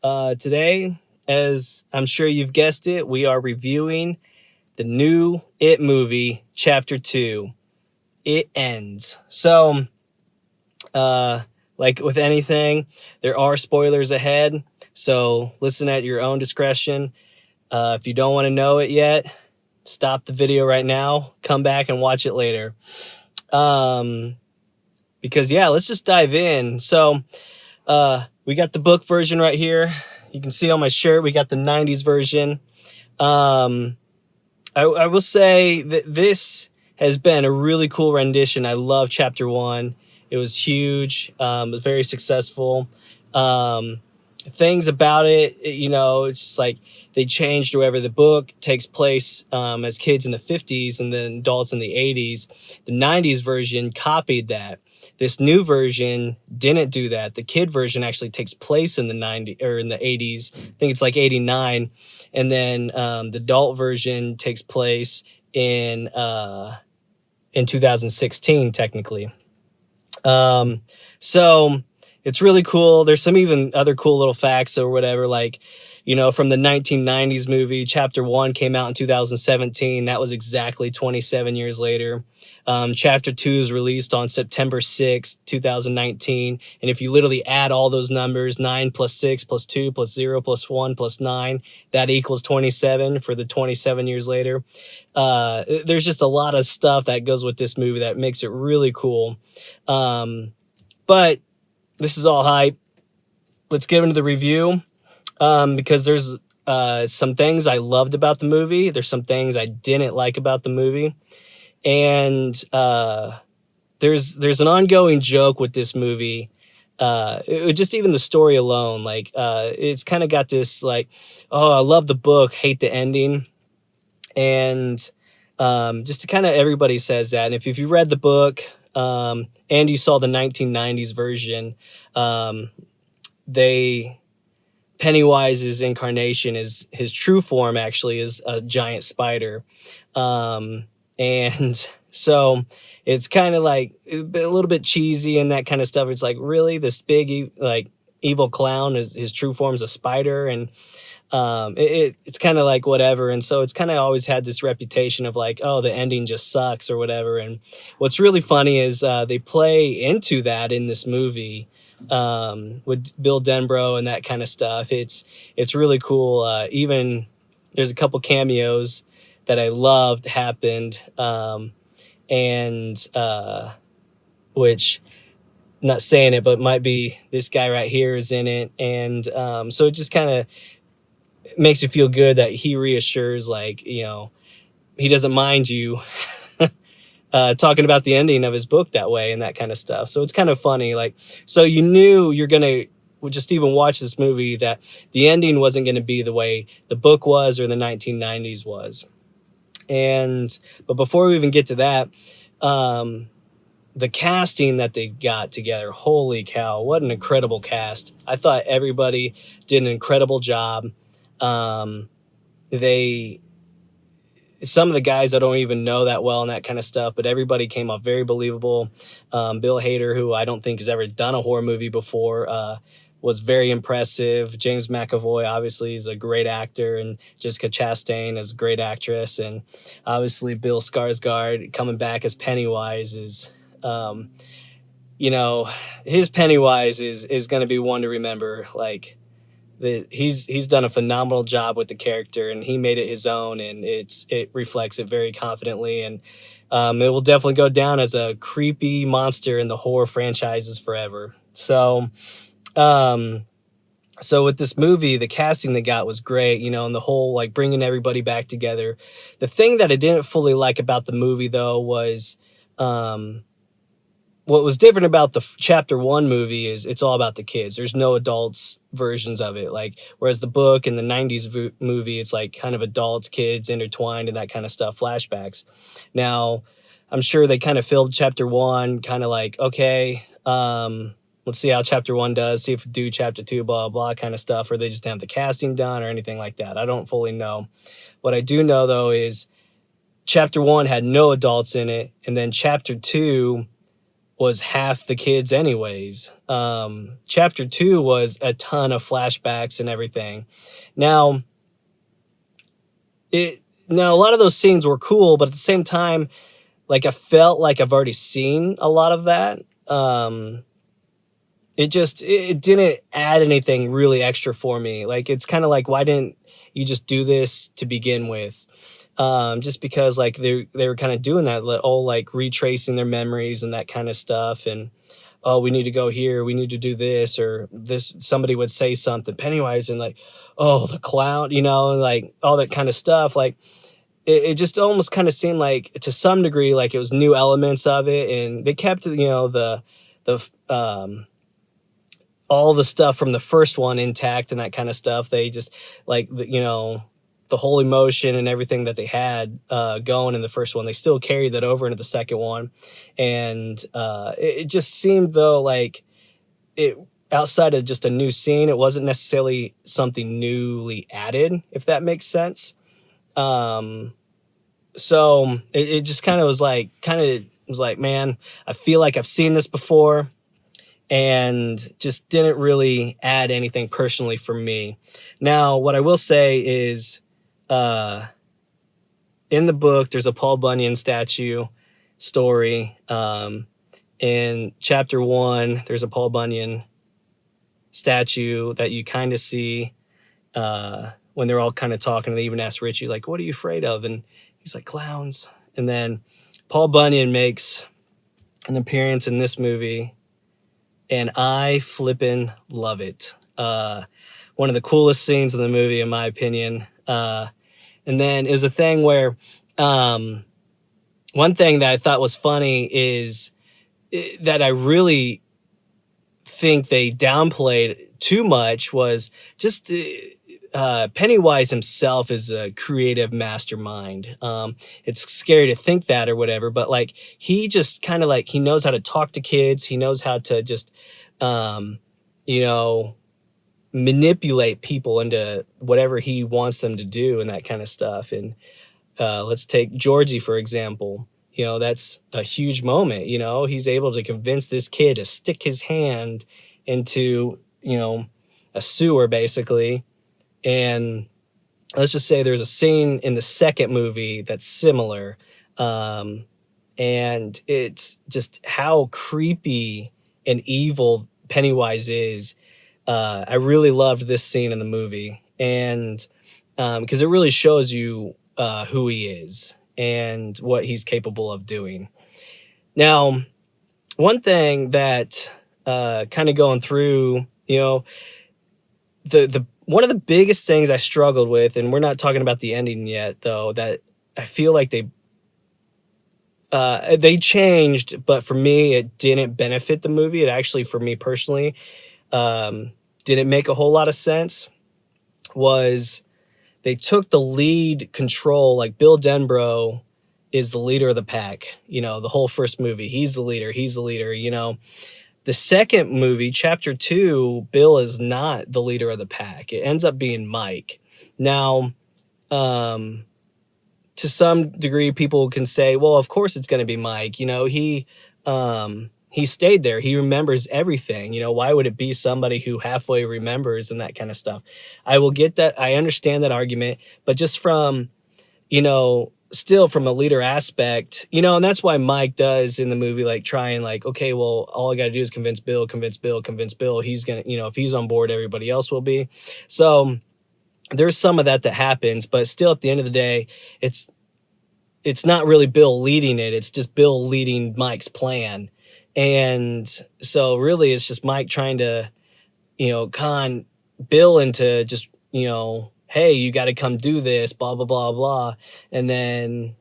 Today, as I'm sure you've guessed it, we are reviewing the new It movie, Chapter 2. It ends. So, like with anything, there are spoilers ahead. So listen at your own discretion. If you don't want to know it yet, stop the video right now. Come back and watch it later. Because yeah, let's just dive in. So, we got the book version right here. You can see on my shirt, we got the 90s version. I will say that this has been a really cool rendition. I love Chapter 1. It was huge. It was very successful. Things about it, it's just like they changed wherever the book takes place as kids in the 50s and then adults in the 80s. The 90s version copied that. This new version didn't do that. The kid version actually takes place in the 90s or in the 80s. I think it's like 89. And then the adult version takes place in 2016, technically. So it's really cool. There's some even other cool little facts or whatever, like, from the 1990s movie, Chapter 1 came out in 2017. That was exactly 27 years later. Chapter 2 is released on September 6th, 2019. And if you literally add all those numbers, 9 plus 6 plus 2 plus 0 plus 1 plus 9, that equals 27 for the 27 years later. There's just a lot of stuff that goes with this movie that makes it really cool. But this is all hype. Let's get into the review. Because there's some things I loved about the movie. There's some things I didn't like about the movie. And there's an ongoing joke with this movie. Just even the story alone, like it's kind of got this like, oh, I love the book, hate the ending. And just to kind of everybody says that. And if you read the book and you saw the 1990s version, Pennywise's incarnation is his true form actually is a giant spider. And so it's kind of like a little bit cheesy and that kind of stuff. It's like, really, this big, like evil clown is his true form's a spider. And, it's kind of like whatever. And so it's kind of always had this reputation of like, oh, the ending just sucks or whatever. And what's really funny is, they play into that in this movie. With Bill Denbrough and that kind of stuff. It's really cool. Even there's a couple cameos that I loved happened. Which, not saying it, but might be this guy right here is in it. And so it just kind of makes you feel good that he reassures, like, he doesn't mind you talking about the ending of his book that way and that kind of stuff. So it's kind of funny. Like, so you knew you're going to just even watch this movie that the ending wasn't going to be the way the book was or the 1990s was. But before we even get to that, the casting that they got together, holy cow, what an incredible cast. I thought everybody did an incredible job. Some of the guys I don't even know that well and that kind of stuff, but everybody came off very believable. Bill Hader, who I don't think has ever done a horror movie before, was very impressive. James McAvoy, obviously, is a great actor, and Jessica Chastain is a great actress. And obviously Bill Skarsgård coming back as Pennywise is, his Pennywise is going to be one to remember. Like, he's done a phenomenal job with the character, and he made it his own, and it reflects it very confidently, and it will definitely go down as a creepy monster in the horror franchises forever. So with this movie, the casting they got was great, and the whole like bringing everybody back together. The thing that I didn't fully like about the movie though was what was different about the Chapter 1 movie is it's all about the kids. There's no adults versions of it. Like, whereas the book and the 90s movie, it's like kind of adults, kids intertwined and that kind of stuff, flashbacks. Now, I'm sure they kind of filmed Chapter 1 kind of like, okay, let's see how Chapter 1 does, see if we do Chapter 2, blah, blah, kind of stuff, or they just have the casting done or anything like that. I don't fully know. What I do know, though, is Chapter 1 had no adults in it, and then Chapter 2 was half the kids anyways. Chapter 2 was a ton of flashbacks and everything. Now, a lot of those scenes were cool, but at the same time, like, I felt like I've already seen a lot of that. It didn't add anything really extra for me. Like, it's kind of like, why didn't you just do this to begin with? Just because, like, they were kind of doing that, all like retracing their memories and that kind of stuff. And, oh, we need to go here, we need to do this, or this, somebody would say something, Pennywise, and like, oh, the clown, like all that kind of stuff. Like, it just almost kind of seemed like, to some degree, like it was new elements of it, and they kept, the all the stuff from the first one intact and that kind of stuff. They just, like, the whole emotion and everything that they had going in the first one, they still carried that over into the second one. And it just seemed, though, like it, outside of just a new scene, it wasn't necessarily something newly added, if that makes sense. So it just kind of was like, man, I feel like I've seen this before, and just didn't really add anything personally for me. Now, what I will say is, in the book, there's a Paul Bunyan statue story. In chapter 1, there's a Paul Bunyan statue that you kind of see when they're all kind of talking. They even ask Richie, like, what are you afraid of? And he's like, clowns. And then Paul Bunyan makes an appearance in this movie, and I flippin' love it. One of the coolest scenes in the movie, in my opinion. And then it was a thing where, one thing that I thought was funny is that I really think they downplayed too much, was just Pennywise himself is a creative mastermind. It's scary to think that or whatever, but like, he just kind of like, he knows how to talk to kids. He knows how to just, manipulate people into whatever he wants them to do and that kind of stuff. And let's take Georgie, for example. That's a huge moment. He's able to convince this kid to stick his hand into, a sewer, basically. And let's just say there's a scene in the second movie that's similar. And it's just how creepy and evil Pennywise is. I really loved this scene in the movie, and because it really shows you who he is and what he's capable of doing. Now, one thing that kind of going through, the one of the biggest things I struggled with, and we're not talking about the ending yet, though, that I feel like they changed, but for me, it didn't benefit the movie. It actually, for me personally, didn't make a whole lot of sense, was they took the lead control. Like, Bill Denbrough is the leader of the pack, the whole first movie. He's the leader. The second movie, chapter 2, Bill is not the leader of the pack. It ends up being Mike. Now, to some degree, people can say, well, of course it's going to be Mike. He stayed there. He remembers everything. Why would it be somebody who halfway remembers and that kind of stuff? I will get that. I understand that argument, but just from, still from a leader aspect, and that's why Mike does in the movie, like, try and like, okay, well, all I got to do is convince Bill. He's going to, if he's on board, everybody else will be. So there's some of that happens, but still at the end of the day, it's not really Bill leading it. It's just Bill leading Mike's plan. And so really it's just Mike trying to, con Bill into just, hey, you got to come do this, blah, blah, blah, blah. And then,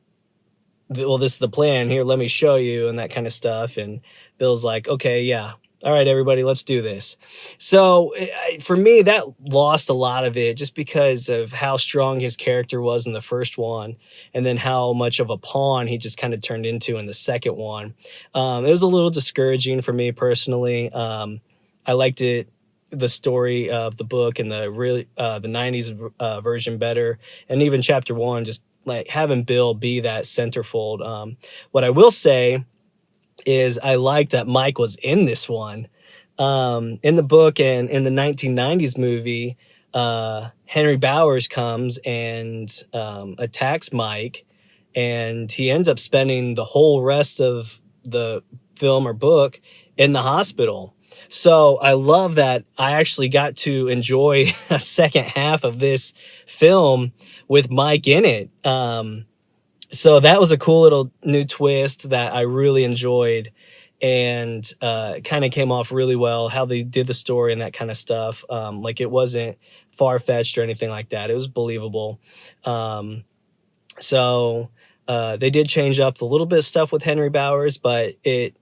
well, this is the plan here. Let me show you, and that kind of stuff. And Bill's like, okay, yeah. All right, everybody, let's do this. So for me, that lost a lot of it, just because of how strong his character was in the first one, and then how much of a pawn he just kind of turned into in the second one. It was a little discouraging for me personally. I liked the story of the book and the 90s version better, and even chapter 1, just like having Bill be that centerfold. What I will say is I liked that Mike was in this one. In the book and in the 1990s movie, Henry Bowers comes and attacks Mike, and he ends up spending the whole rest of the film or book in the hospital. So I love that I actually got to enjoy a second half of this film with Mike in it. So that was a cool little new twist that I really enjoyed, and kind of came off really well how they did the story and that kind of stuff. Like, it wasn't far-fetched or anything like that. It was believable. So they did change up a little bit of stuff with Henry Bowers, but it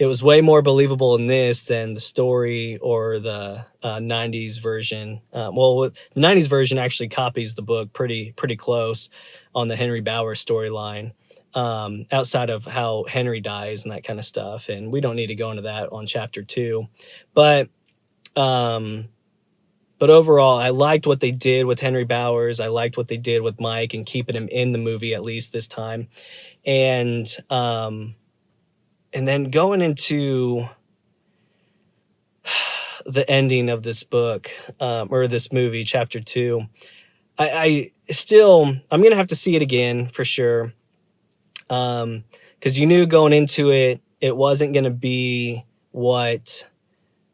was way more believable in this than the story or the 90s version. The 90s version actually copies the book pretty close on the Henry Bowers storyline, outside of how Henry dies and that kind of stuff. And we don't need to go into that on chapter 2. But overall, I liked what they did with Henry Bowers. I liked what they did with Mike and keeping him in the movie, at least this time. And then going into the ending of this book, or this movie, chapter 2, I'm going to have to see it again for sure. Because you knew going into it, it wasn't going to be what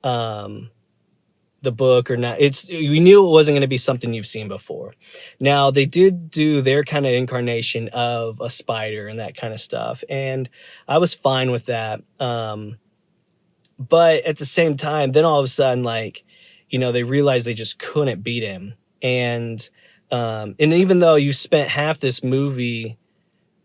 the book or not. We knew it wasn't going to be something you've seen before. Now, they did do their kind of incarnation of a spider and that kind of stuff, and I was fine with that. But at the same time, then all of a sudden, like, they realized they just couldn't beat him. And even though you spent half this movie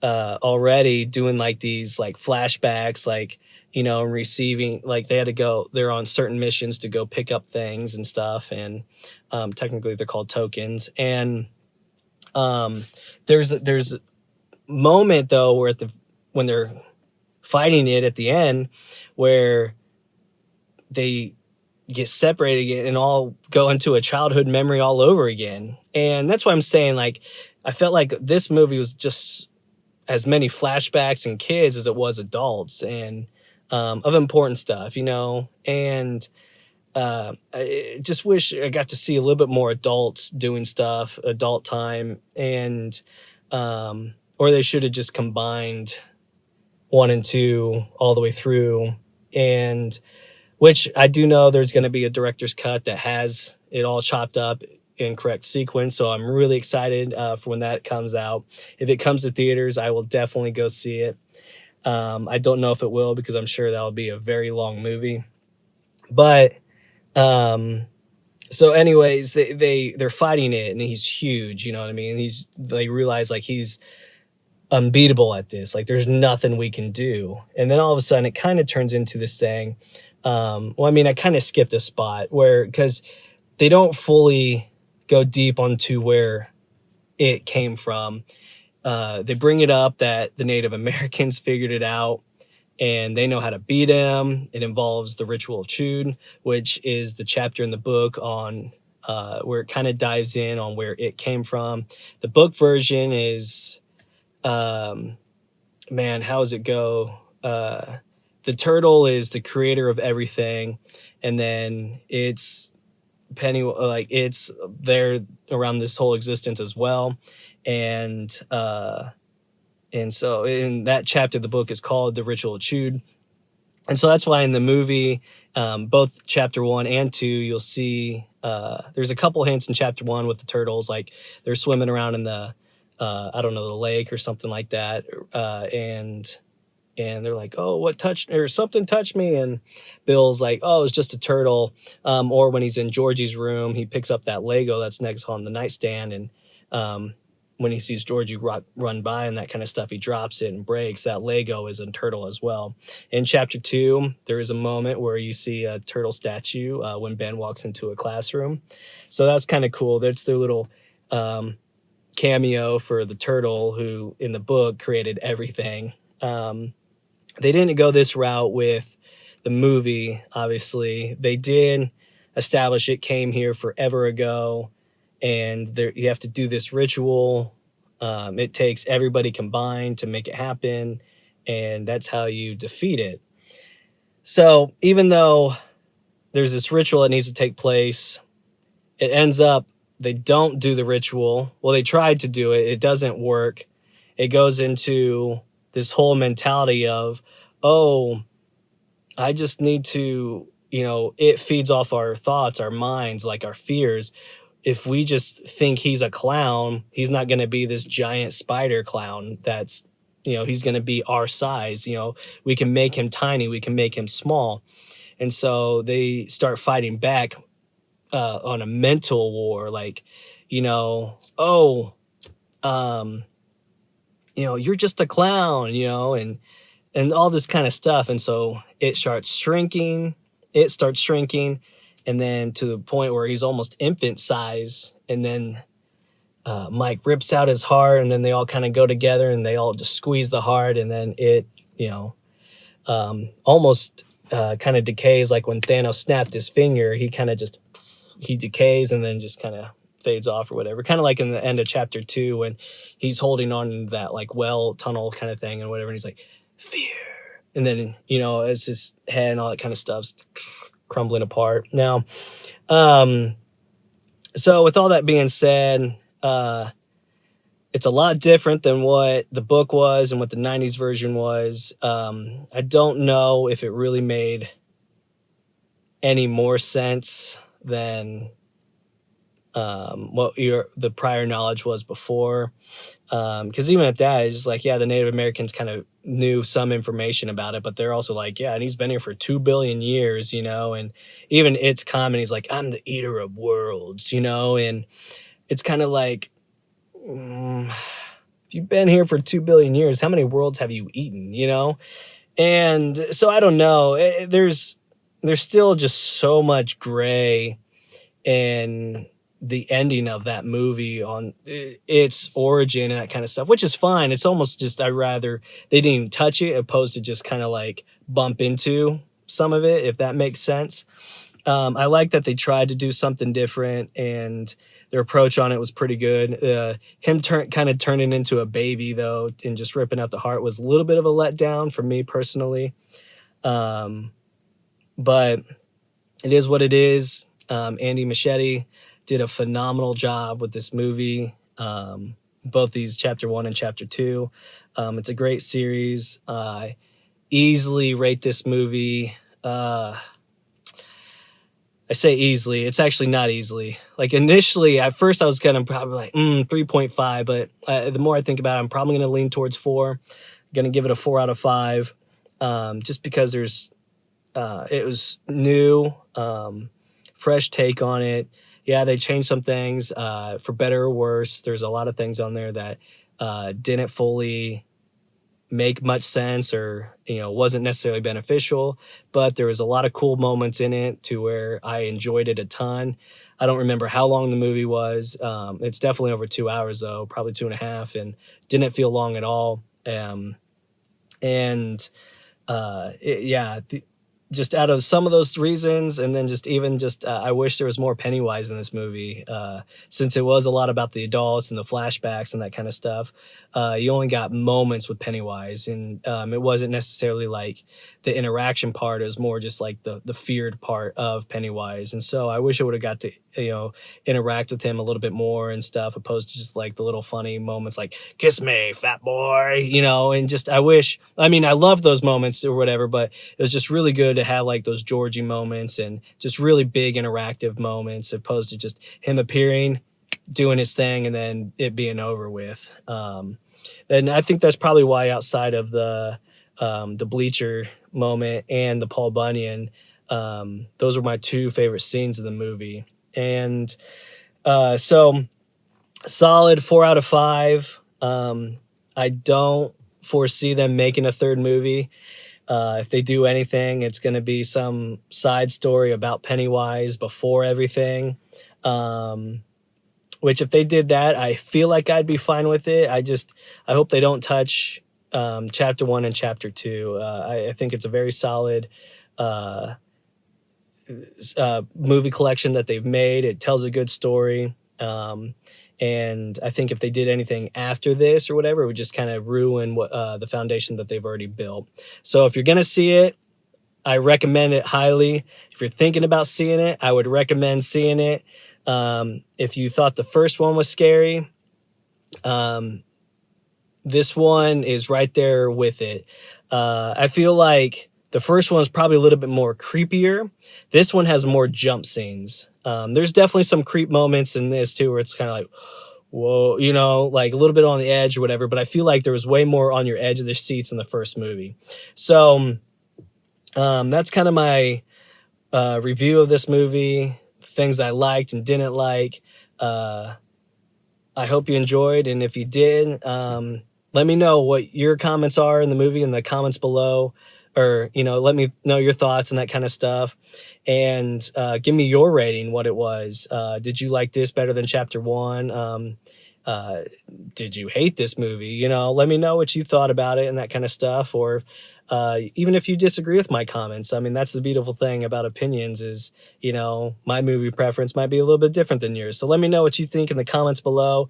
already doing like these like flashbacks, like, and receiving, like, they're on certain missions to go pick up things and stuff. And technically they're called tokens. And there's a moment though where when they're fighting it at the end, where they get separated again and all go into a childhood memory all over again. And that's why I'm saying, like, I felt like this movie was just as many flashbacks and kids as it was adults, and of important stuff, and I just wish I got to see a little bit more adults doing stuff, adult time, and or they should have just combined 1 and 2 all the way through. And which I do know there's going to be a director's cut that has it all chopped up in correct sequence. So I'm really excited for when that comes out. If it comes to theaters, I will definitely go see it. I don't know if it will, because I'm sure that'll be a very long movie. But so anyways, they're fighting it, and he's huge, you know what I mean? They realize, like, he's unbeatable at this. Like, there's nothing we can do. And then all of a sudden it kind of turns into this thing. I kind of skipped a spot because they don't fully go deep onto where it came from. They bring it up that the Native Americans figured it out and they know how to beat him. It involves the ritual of Chud, which is the chapter in the book on where it kind of dives in on where it came from. The book version is, how does it go? The turtle is the creator of everything, and then it's it's there around this whole existence as well. And so in that chapter, the book is called The Ritual of Chud. And so that's why in the movie, both chapter 1 and 2, you'll see there's a couple hints in chapter 1 with the turtles, like they're swimming around in the the lake or something like that, and they're like, oh, something touched me, and Bill's like, oh, it's just a turtle. Or when he's in Georgie's room, he picks up that Lego that's next on the nightstand, and when he sees Georgie run by and that kind of stuff, he drops it and breaks. That Lego is a turtle as well. In chapter 2, there is a moment where you see a turtle statue when Ben walks into a classroom. So that's kind of cool. That's their little cameo for the turtle, who in the book created everything. They didn't go this route with the movie, obviously. They did establish it came here forever ago, and you have to do this ritual. It takes everybody combined to make it happen, and that's how you defeat it. So even though there's this ritual that needs to take place, it ends up they don't do the ritual. Well, they tried to do it, it doesn't work. It goes into this whole mentality of, oh, I just need to, it feeds off our thoughts, our minds, like our fears. If we just think he's a clown, he's not going to be this giant spider clown that's, he's going to be our size. We can make him tiny, we can make him small. And so they start fighting back on a mental war, like, oh, you're just a clown, and all this kind of stuff. And so it starts shrinking, and then to the point where he's almost infant size. And then Mike rips out his heart, and then they all kind of go together and they all just squeeze the heart, and then it, almost kind of decays. Like when Thanos snapped his finger, he decays and then just kind of fades off or whatever. Kind of like in the end of chapter 2 when he's holding on to that like well tunnel kind of thing and whatever. And he's like, fear. And then, as his head and all that kind of stuff's crumbling apart. Now, so with all that being said, it's a lot different than what the book was and what the 90s version was. I don't know if it really made any more sense than what the prior knowledge was before. Because even at that, it's just like, yeah, the Native Americans kind of knew some information about it, but they're also like, yeah, and he's been here for 2 billion years, and even it's common. He's like, I'm the eater of worlds, and it's kind of like, if you've been here for 2 billion years, how many worlds have you eaten, And so I don't know. There's still just so much gray in the ending of that movie on its origin and that kind of stuff, which is fine. It's almost just, I rather they didn't even touch it opposed to just kind of like bump into some of it, if that makes sense. I like that they tried to do something different, and their approach on it was pretty good. Him kind of turning into a baby though and just ripping out the heart was a little bit of a letdown for me personally. But it is what it is. Andy Muschietti did a phenomenal job with this movie. Both these chapter 1 and chapter 2. It's a great series. Easily rate this movie. I say easily. It's actually not easily. Like initially, at first I was kind of probably like 3.5, but the more I think about it, I'm probably going to lean towards 4. Going to give it a 4 out of 5, just because it was new, fresh take on it. Yeah, they changed some things for better or worse. There's a lot of things on there that didn't fully make much sense or, wasn't necessarily beneficial, but there was a lot of cool moments in it to where I enjoyed it a ton. I don't remember how long the movie was. It's definitely over 2 hours though, probably 2.5, and didn't feel long at all. Just out of some of those reasons, and then I wish there was more Pennywise in this movie, since it was a lot about the adults and the flashbacks and that kind of stuff. You only got moments with Pennywise, and it wasn't necessarily like the interaction part. It was more just like the feared part of Pennywise. And so I wish I would have got to interact with him a little bit more and stuff, opposed to just like the little funny moments like kiss me fat boy, and just I love those moments or whatever, but it was just really good to have like those Georgie moments and just really big interactive moments, opposed to just him appearing, doing his thing, and then it being over with. And I think that's probably why, outside of the bleacher moment and the Paul Bunyan, those were my 2 favorite scenes of the movie. And so solid 4 out of 5. I don't foresee them making a third movie. If they do anything, it's going to be some side story about Pennywise before everything. Which if they did that, I feel like I'd be fine with it. I hope they don't touch chapter 1 and chapter 2. I think it's a very solid movie collection that they've made. It tells a good story. And And I think if they did anything after this or whatever, it would just kind of ruin what the foundation that they've already built. So if you're gonna see it, I recommend it highly. If you're thinking about seeing it, I would recommend seeing it. If you thought the first one was scary, this one is right there with it. I feel like the first one is probably a little bit more creepier. This one has more jump scenes. There's definitely some creep moments in this too, where it's kind of like, whoa, you know, like a little bit on the edge or whatever. But I feel like there was way more on your edge of the seats in the first movie. So that's kind of my review of this movie, things I liked and didn't like. I hope you enjoyed, and if you did, let me know what your comments are in the movie in the comments below, or, you know, let me know your thoughts and that kind of stuff. And give me your rating, what it was. Did you like this better than chapter 1? Did you hate this movie? You know, let me know what you thought about it and that kind of stuff. Or even if you disagree with my comments. I mean, that's the beautiful thing about opinions is, you know, my movie preference might be a little bit different than yours. So let me know what you think in the comments below.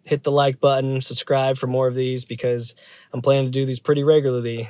Hit the like button, subscribe for more of these, because I'm planning to do these pretty regularly.